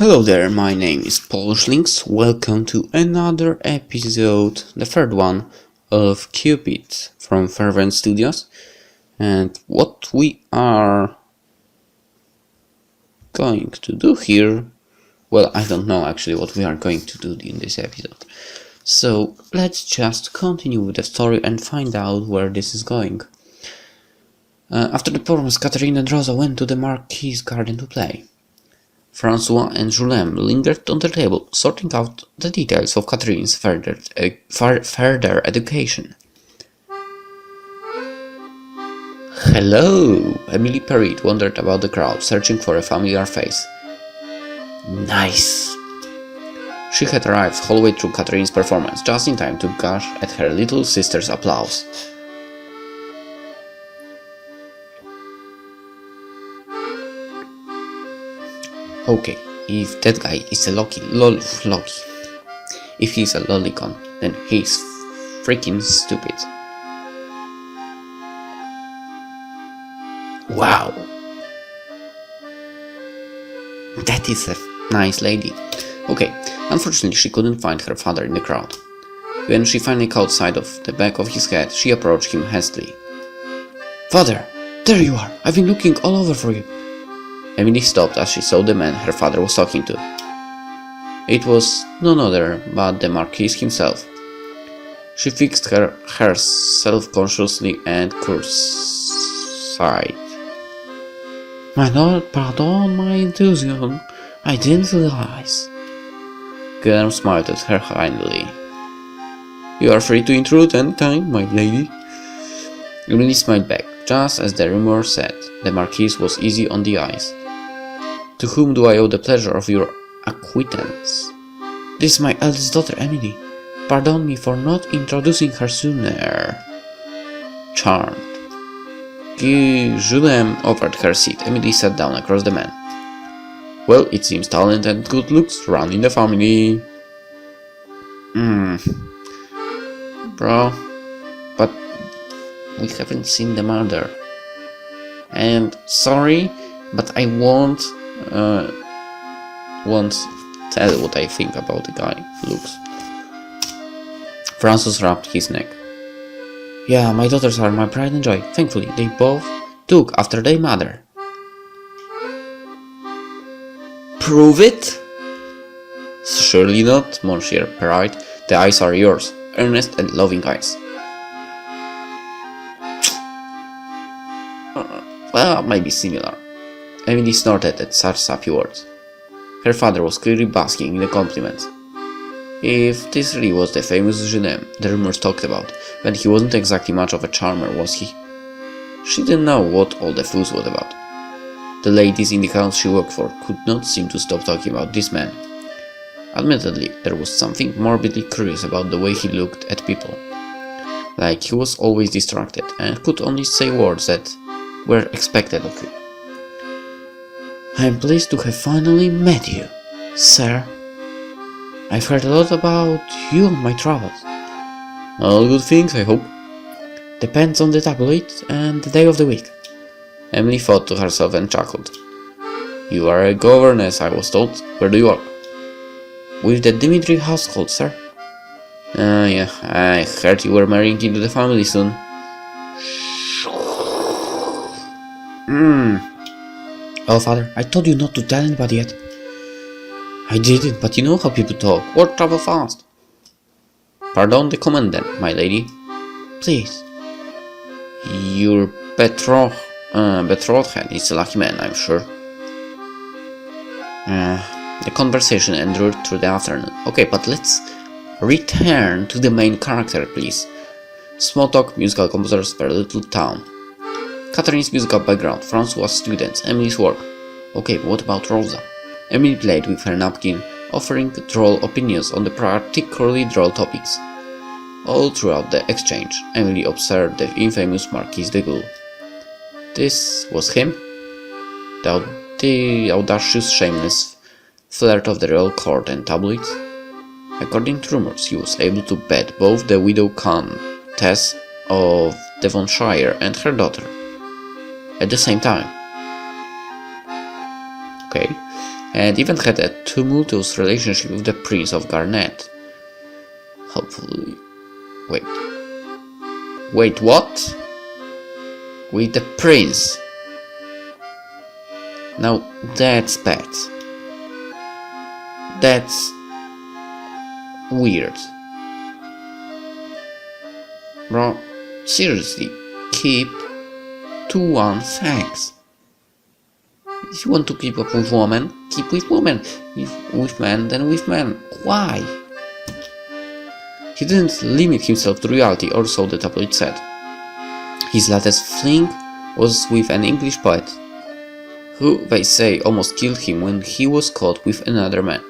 Hello there, my name is PolishLynx. Welcome to another episode, the third one of Cupid from Fervent Studios. And what we are going to do here, well, I don't know actually what we are going to do in this episode. So let's just continue with the story and find out where this is going. After the performance, Catherine and Rosa went to the Marquis' garden to play. Francois and Julien lingered on the table, sorting out the details of Catherine's further education. Hello! Emily Perrette wandered about the crowd, searching for a familiar face. Nice! She had arrived halfway through Catherine's performance, just in time to gush at her little sister's applause. Okay, if that guy is a if he's a lolicon, then he's freaking stupid. Wow! That is a nice lady. Okay, unfortunately she couldn't find her father in the crowd. When she finally caught sight of the back of his head, she approached him hastily. Father! There you are! I've been looking all over for you. Emily stopped as she saw the man her father was talking to. It was none other but the Marquis himself. She fixed her hair self-consciously and sighed. My lord, pardon my enthusiasm. I didn't realize. Guillermo smiled at her kindly. You are free to intrude any time, my lady. Emily smiled back. Just as the rumor said, the Marquis was easy on the eyes. To whom do I owe the pleasure of your acquaintance? This is my eldest daughter, Emily. Pardon me for not introducing her sooner. Charmed. Julien offered her seat. Emily sat down across the man. Well, it seems talent and good looks run in the family. Bro, but we haven't seen the mother. And sorry, but I won't tell what I think about the guy looks. Francis rubbed his neck. Yeah, my daughters are my pride and joy. Thankfully, they both took after their mother. Prove it? Surely not, Monsieur Perrette. The eyes are yours, earnest and loving eyes. Well, maybe similar. Emily snorted at such sappy words. Her father was clearly basking in the compliment. If this really was the famous Julien the rumors talked about, then he wasn't exactly much of a charmer, was he? She didn't know what all the fuss was about. The ladies in the house she worked for could not seem to stop talking about this man. Admittedly, there was something morbidly curious about the way he looked at people. Like he was always distracted and could only say words that were expected of him. I am pleased to have finally met you, sir. I've heard a lot about you on my travels. All good things, I hope. Depends on the tabloid and the day of the week. Emily thought to herself and chuckled. You are a governess, I was told. Where do you work? With the Dimitri household, sir. Yeah, I heard you were marrying into the family soon. Oh, father, I told you not to tell anybody yet. I didn't, but you know how people talk. Word travel fast. Pardon the commandant, my lady. Please. Your betrothed is a lucky man, I'm sure. The conversation endured through the afternoon. Okay, but let's return to the main character, please. Small talk, musical composers per little town. Catherine's musical background, Francois' students, Emily's work. Okay, but what about Rosa? Emily played with her napkin, offering droll opinions on the particularly droll topics. All throughout the exchange, Emily observed the infamous Marquis de Gaulle. This was him? The audacious, shameless flirt of the royal court and tabloids? According to rumors, he was able to bed both the widow Countess of Devonshire and her daughter at the same time. Okay, and even had a tumultuous relationship with the Prince of Garnet. Hopefully... Wait, what? With the Prince? Now that's bad. That's... weird. Bro, seriously, keep to one thanks. If you want to keep up with women, keep with women. If with men, then with men. Why? He didn't limit himself to reality, or so the tabloid said. His latest fling was with an English poet, who, they say, almost killed him when he was caught with another man.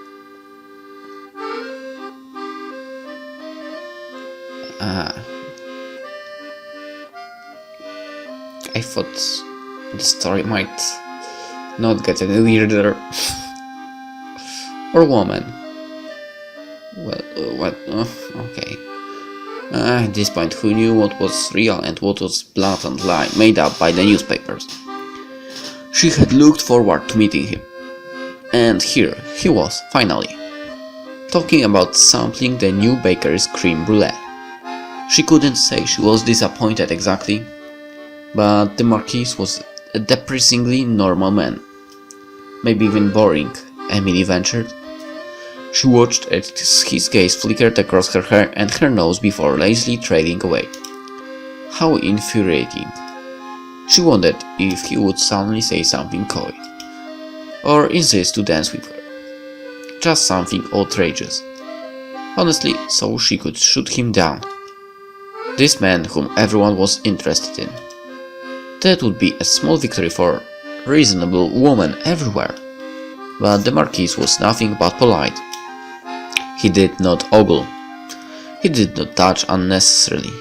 I thought the story might not get any weirder. Or woman. Well, what? Okay. At this point, who knew what was real and what was blatant lie made up by the newspapers? She had looked forward to meeting him. And here he was, finally, talking about sampling the new baker's creme brulee. She couldn't say she was disappointed exactly, but the Marquis was a depressingly normal man. Maybe even boring, Emily ventured. She watched as his gaze flickered across her hair and her nose before lazily trailing away. How infuriating. She wondered if he would suddenly say something coy, or insist to dance with her. Just something outrageous. Honestly, so she could shoot him down. This man whom everyone was interested in. That would be a small victory for reasonable women everywhere. But the Marquis was nothing but polite. He did not ogle. He did not touch unnecessarily.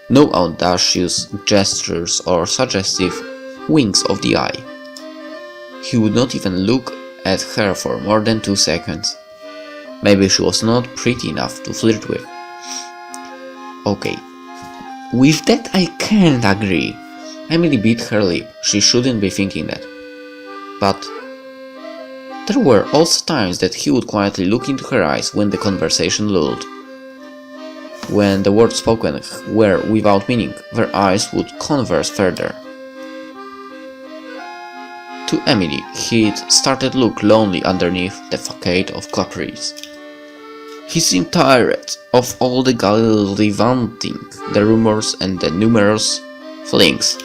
No audacious gestures or suggestive winks of the eye. He would not even look at her for more than 2 seconds. Maybe she was not pretty enough to flirt with. Okay, with that I can't agree. Emily bit her lip. She shouldn't be thinking that. But there were also times that he would quietly look into her eyes when the conversation lulled. When the words spoken were without meaning, their eyes would converse further. To Emily, he'd started to look lonely underneath the facade of caprice. He seemed tired of all the gallivanting, the rumors and the numerous flings.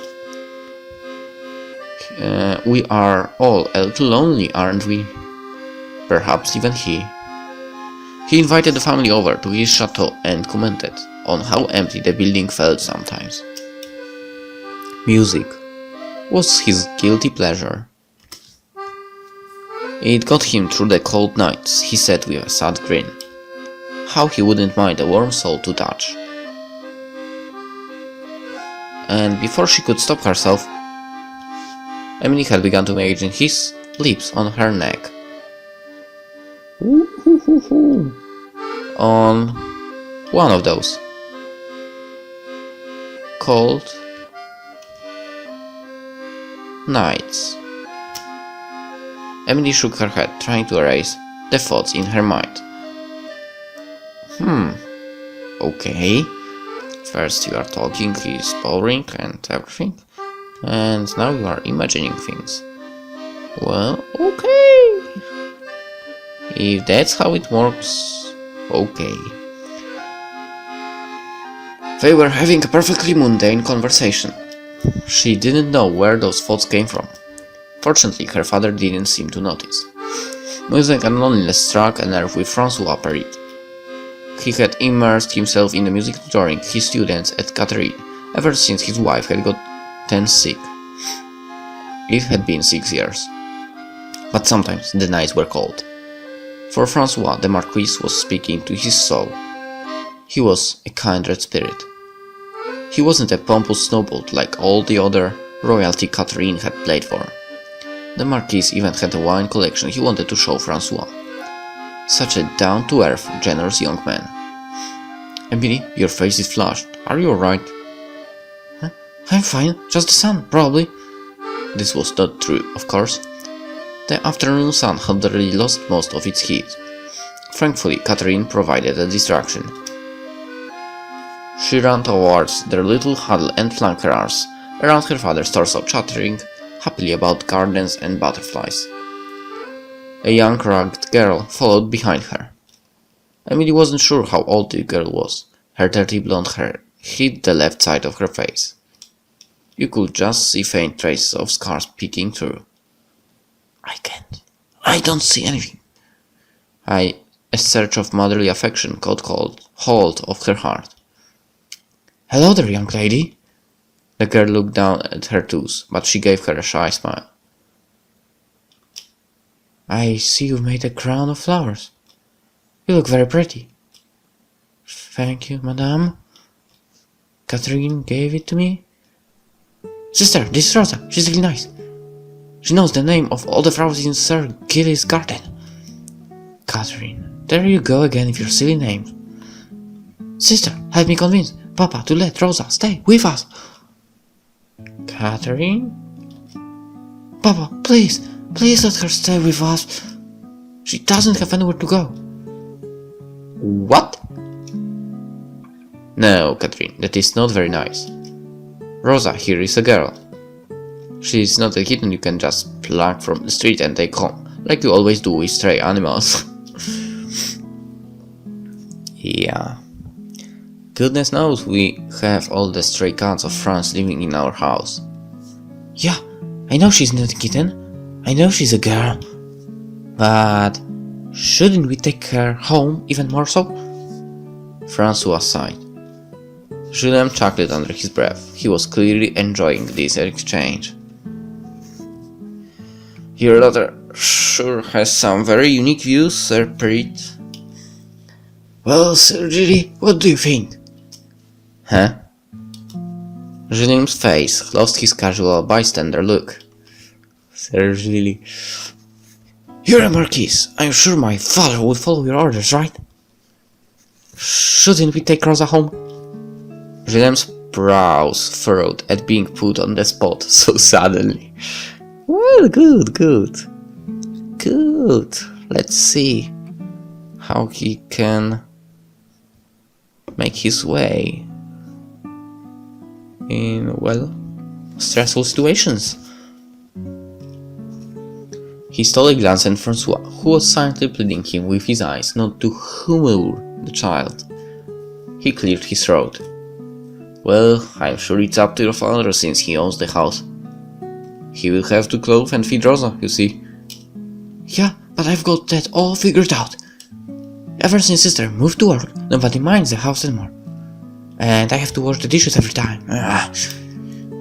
We are all a little lonely, aren't we? Perhaps even he. He invited the family over to his chateau and commented on how empty the building felt sometimes. Music was his guilty pleasure. It got him through the cold nights, he said with a sad grin. How he wouldn't mind a warm soul to touch. And before she could stop herself, Emily had begun to imagine his lips on her neck. On one of those cold nights. Emily shook her head, trying to erase the thoughts in her mind. Okay. First you are talking is boring and everything, and now you are imagining things. Well, okay. If that's how it works, okay. They were having a perfectly mundane conversation. She didn't know where those thoughts came from. Fortunately, her father didn't seem to notice. Music and loneliness struck a nerve with François Paris. He had immersed himself in the music tutoring his students at Catherine ever since his wife had gotten sick. It had been 6 years. But sometimes the nights were cold. For François, the Marquis was speaking to his soul. He was a kindred spirit. He wasn't a pompous snowball like all the other royalty Catherine had played for. The Marquis even had a wine collection he wanted to show François. Such a down-to-earth, generous young man. Emily, your face is flushed. Are you alright? Huh? I'm fine, just the sun, probably. This was not true, of course. The afternoon sun had already lost most of its heat. Thankfully, Catherine provided a distraction. She ran towards their little huddle and flung her arms around her father's torso, chattering happily about gardens and butterflies. A young ragged girl followed behind her. Emily wasn't sure how old the girl was. Her dirty blonde hair hid the left side of her face. You could just see faint traces of scars peeking through. I don't see anything. A surge of motherly affection caught hold of her heart. Hello there, young lady. The girl looked down at her toes, but she gave her a shy smile. I see you've made a crown of flowers. You look very pretty. Thank you, madame. Catherine gave it to me. Sister, this is Rosa. She's really nice. She knows the name of all the flowers in Sir Gilly's garden. Catherine, there you go again with your silly names. Sister, help me convince Papa to let Rosa stay with us. Catherine? Papa, please let her stay with us. She doesn't have anywhere to go. What? No, Catherine, that is not very nice. Rosa here is a girl. She is not a kitten you can just pluck from the street and take home, like you always do with stray animals. Yeah. Goodness knows we have all the stray cats of France living in our house. Yeah, I know she's not a kitten. I know she's a girl. But shouldn't we take her home even more so? Francois sighed. Julien chuckled under his breath. He was clearly enjoying this exchange. Your daughter sure has some very unique views, Sir Prit. Well, Sir Gilly, what do you think? Huh? Julien's face lost his casual bystander look. Sir Gilly. You're a marquis. I'm sure my father would follow your orders, right? Shouldn't we take Rosa home? Julien's brows furrowed at being put on the spot so suddenly. Well, good. Let's see how he can make his way in, well, stressful situations. He stole a glance at Francois, who was silently pleading him with his eyes not to humor the child. He cleared his throat. Well, I'm sure it's up to your father since he owns the house. He will have to clothe and feed Rosa, you see. Yeah, but I've got that all figured out. Ever since sister moved to work, nobody minds the house anymore. And I have to wash the dishes every time.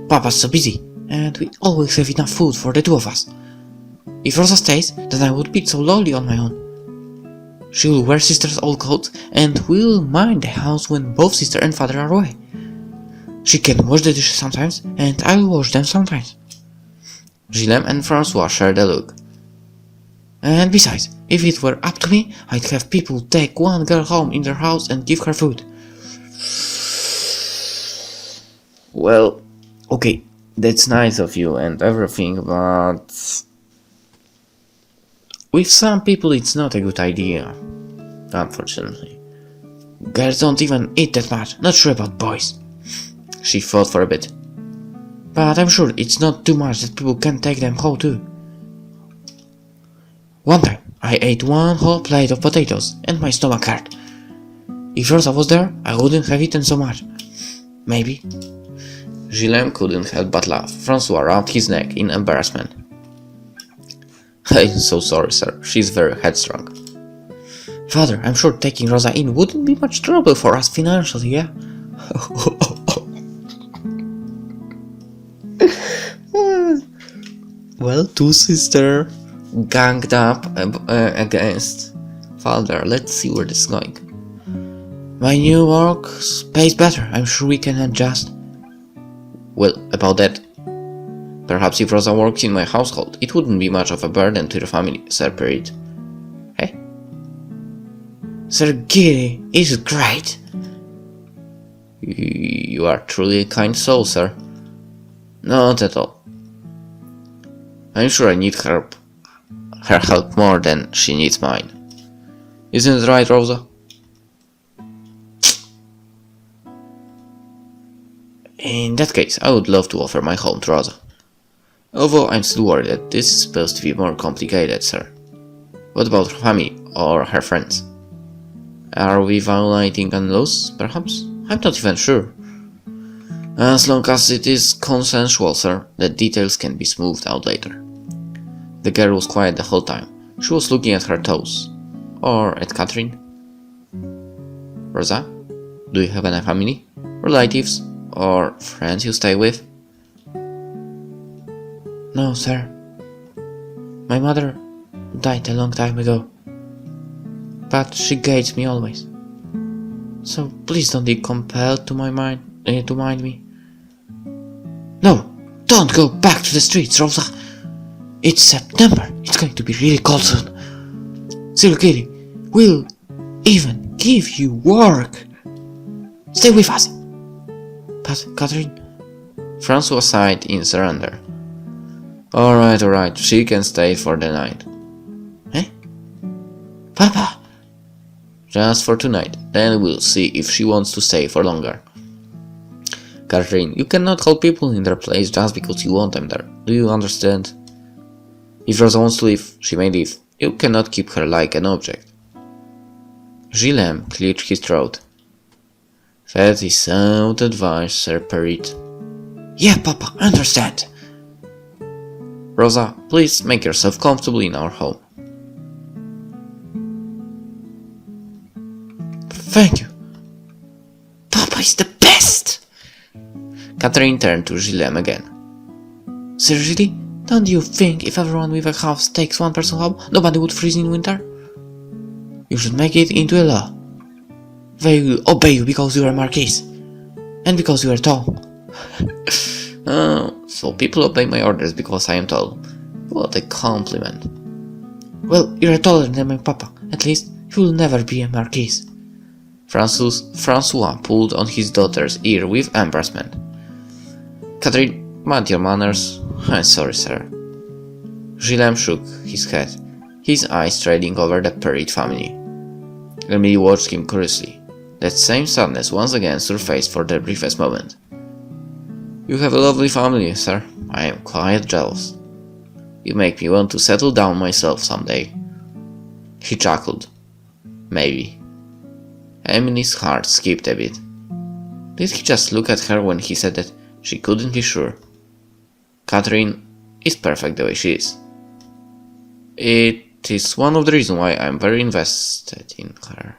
Papa's so busy, and we always have enough food for the two of us. If Rosa stays, then I would be so lonely on my own. She will wear sister's old clothes, and we'll mind the house when both sister and father are away. She can wash the dishes sometimes, and I will wash them sometimes. Gilles and Francois shared a look. And besides, if it were up to me, I'd have people take one girl home in their house and give her food. Well, okay, that's nice of you and everything, but with some people it's not a good idea, unfortunately. Girls don't even eat that much, not sure about boys. She thought for a bit. But I'm sure it's not too much that people can take them home too. One time, I ate one whole plate of potatoes and my stomach hurt. If Rosa was there, I wouldn't have eaten so much. Maybe. Gilles couldn't help but laugh. Francois rubbed his neck in embarrassment. I'm so sorry, sir. She's very headstrong. Father, I'm sure taking Rosa in wouldn't be much trouble for us financially, yeah? Well, two sisters ganged up against father. Let's see where this is going. My new work pays better. I'm sure we can adjust. Well, about that. Perhaps if Rosa works in my household, it wouldn't be much of a burden to the family, Sir Perit. Hey? Sir Gilly is great. You are truly a kind soul, sir. Not at all. I'm sure I need help. her help more than she needs mine. Isn't it right, Rosa? In that case, I would love to offer my home to Rosa. Although I'm still worried that this is supposed to be more complicated, sir. What about her family or her friends? Are we violating any laws, perhaps? I'm not even sure. As long as it is consensual, sir, the details can be smoothed out later. The girl was quiet the whole time. She was looking at her toes. Or at Catherine. Rosa, do you have any family, relatives, or friends you stay with? No, sir. My mother died a long time ago, but she guides me always. So please don't be compelled to mind me. No, don't go back to the streets, Rosa. It's September. It's going to be really cold soon. Silly Kitty, we'll even give you work. Stay with us. But Catherine, Francois sighed in surrender. Alright, she can stay for the night. Eh? Papa! Just for tonight, then we'll see if she wants to stay for longer. Catherine, you cannot hold people in their place just because you want them there. Do you understand? If Rosa wants to leave, she may leave. You cannot keep her like an object. Gillem cleared his throat. That is sound advice, Sir Perrit. Yeah, Papa, I understand. Rosa, please make yourself comfortable in our home. Thank you. Papa is the best! Catherine turned to Gillem again. Seriously? Don't you think if everyone with a house takes one person home, nobody would freeze in winter? You should make it into a law. They will obey you because you are a marquise. And because you are tall. So people obey my orders because I am tall. What a compliment. Well, you are taller than my papa. At least, you will never be a marquise. Francois pulled on his daughter's ear with embarrassment. Catherine, mind your manners. I'm sorry, sir. Gillem shook his head, his eyes trading over the Perrit family. Emily watched him curiously. That same sadness once again surfaced for the briefest moment. You have a lovely family, sir. I am quite jealous. You make me want to settle down myself someday. He chuckled. Maybe. Emily's heart skipped a bit. Did he just look at her when he said that she couldn't be sure? Catherine is perfect the way she is. It is one of the reasons why I'm very invested in her.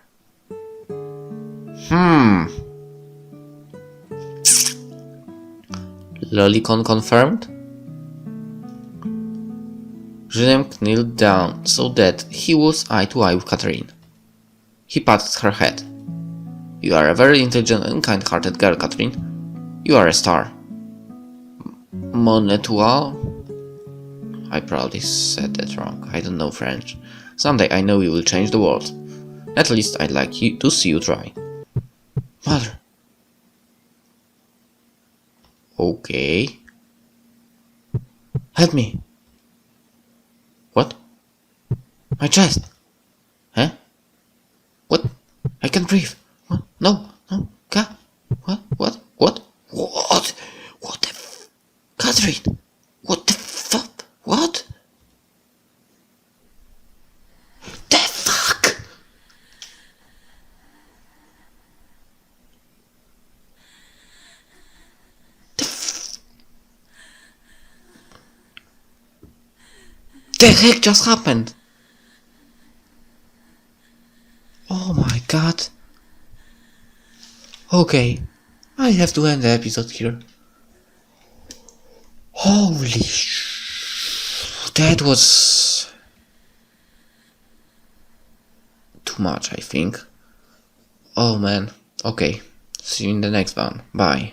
Lolicon confirmed? Gillem knelt down so that he was eye to eye with Catherine. He patted her head. You are a very intelligent and kind-hearted girl, Catherine. You are a star. Mon étoile? I probably said that wrong. I don't know French. Someday I know you will change the world. At least I'd like to see you try. Mother. Okay. Help me. What? My chest. Huh? What? I can't breathe. What? No. What? What the Catherine? What the fuck? What? The fuck? The heck just happened? Oh my god. Okay, I have to end the episode here. Holy that was too much, I think. Oh man. Okay, see you in the next one. Bye.